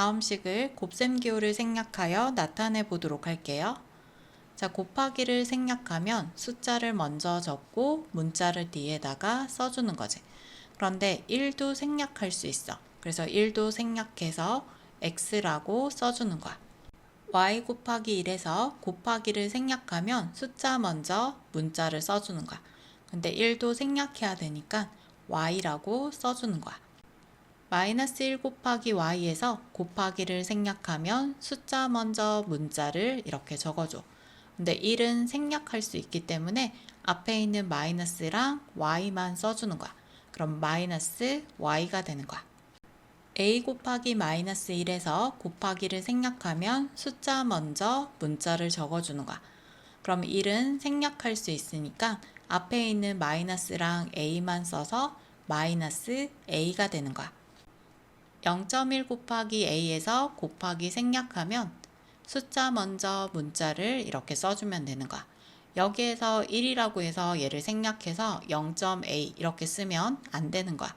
다음 식을 곱셈 기호를 생략하여 나타내 보도록 할게요. 자, 곱하기를 생략하면 숫자를 먼저 적고 문자를 뒤에다가 써주는 거지. 그런데 1도 생략할 수 있어. 그래서 1도 생략해서 x라고 써주는 거야. y 곱하기 1에서 곱하기를 생략하면 숫자 먼저 문자를 써주는 거야. 근데 1도 생략해야 되니까 y라고 써주는 거야. 마이너스 1 곱하기 y에서 곱하기를 생략하면 숫자 먼저 문자를 이렇게 적어줘. 근데 1은 생략할 수 있기 때문에 앞에 있는 마이너스랑 y만 써주는 거야. 그럼 마이너스 y가 되는 거야. a 곱하기 마이너스 1에서 곱하기를 생략하면 숫자 먼저 문자를 적어주는 거야. 그럼 1은 생략할 수 있으니까 앞에 있는 마이너스랑 a만 써서 마이너스 a가 되는 거야. 0.1 곱하기 a에서 곱하기 생략하면 숫자 먼저 문자를 이렇게 써주면 되는 거야. 여기에서 1이라고 해서 얘를 생략해서 0.a 이렇게 쓰면 안 되는 거야.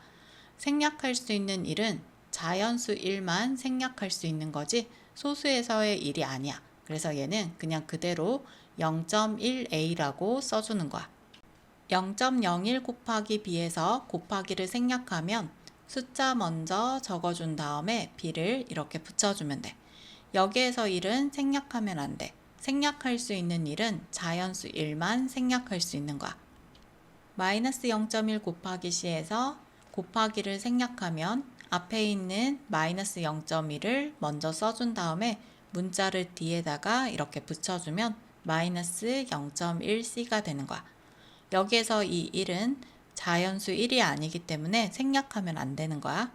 생략할 수 있는 1은 자연수 1만 생략할 수 있는 거지 소수에서의 1이 아니야. 그래서 얘는 그냥 그대로 0.1a라고 써주는 거야. 0.01 곱하기 b에서 곱하기를 생략하면 숫자 먼저 적어준 다음에 b를 이렇게 붙여주면 돼. 여기에서 1은 생략하면 안 돼. 생략할 수 있는 1은 자연수 1만 생략할 수 있는 거야. 마이너스 0.1 곱하기 c에서 곱하기를 생략하면 앞에 있는 마이너스 0.1을 먼저 써준 다음에 문자를 뒤에다가 이렇게 붙여주면 마이너스 0.1c가 되는 거야. 여기에서 이 1은 자연수 1이 아니기 때문에 생략하면 안 되는 거야.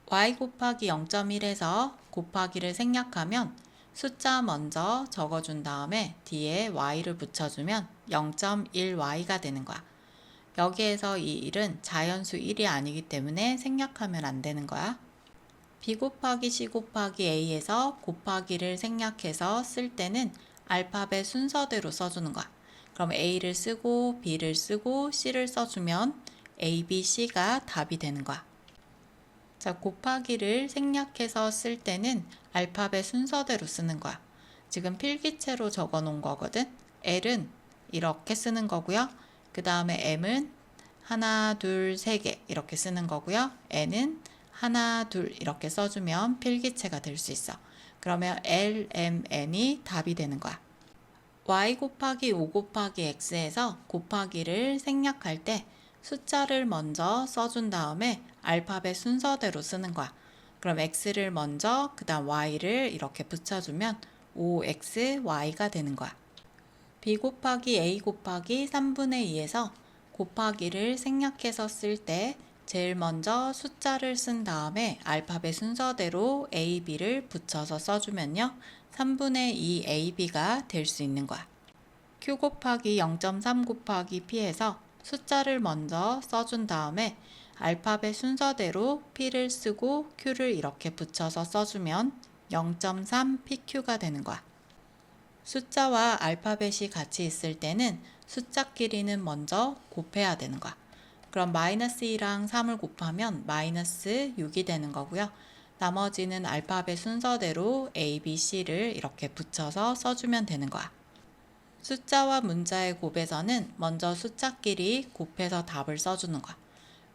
y 곱하기 0.1에서 곱하기를 생략하면 숫자 먼저 적어준 다음에 뒤에 y를 붙여주면 0.1y가 되는 거야. 여기에서 이 1은 자연수 1이 아니기 때문에 생략하면 안 되는 거야. b 곱하기 c 곱하기 a에서 곱하기를 생략해서 쓸 때는 알파벳 순서대로 써주는 거야. 그럼 a를 쓰고 b를 쓰고 c를 써주면 a, b, c가 답이 되는 거야. 자, 곱하기를 생략해서 쓸 때는 알파벳 순서대로 쓰는 거야. 지금 필기체로 적어 놓은 거거든. L은 이렇게 쓰는 거고요. 그 다음에 M은 하나, 둘, 세 개 이렇게 쓰는 거고요. N은 하나, 둘 이렇게 써주면 필기체가 될 수 있어. 그러면 L, M, N이 답이 되는 거야. y 곱하기 5 곱하기 x에서 곱하기를 생략할 때 숫자를 먼저 써준 다음에 알파벳 순서대로 쓰는 거야. 그럼 x를 먼저 그 다음 y를 이렇게 붙여주면 5xy가 되는 거야. b 곱하기 a 곱하기 3분의 2에서 곱하기를 생략해서 쓸 때 제일 먼저 숫자를 쓴 다음에 알파벳 순서대로 a, b를 붙여서 써주면요. 3분의 2 ab가 될 수 있는 거야. q 곱하기 0.3 곱하기 p에서 숫자를 먼저 써준 다음에 알파벳 순서대로 p를 쓰고 q를 이렇게 붙여서 써주면 0.3 pq가 되는 거야. 숫자와 알파벳이 같이 있을 때는 숫자끼리는 먼저 곱해야 되는 거야. 그럼 마이너스 2랑 3을 곱하면 마이너스 6이 되는 거고요. 나머지는 알파벳 순서대로 A, B, C를 이렇게 붙여서 써주면 되는 거야. 숫자와 문자의 곱에서는 먼저 숫자끼리 곱해서 답을 써주는 거야.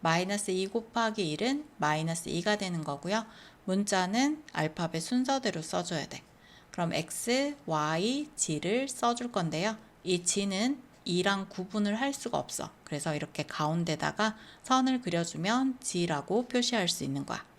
마이너스 2 곱하기 1은 마이너스 2가 되는 거고요. 문자는 알파벳 순서대로 써줘야 돼. 그럼 x, y, g를 써줄 건데요. 이 g는 2랑 구분을 할 수가 없어. 그래서 이렇게 가운데다가 선을 그려주면 g라고 표시할 수 있는 거야.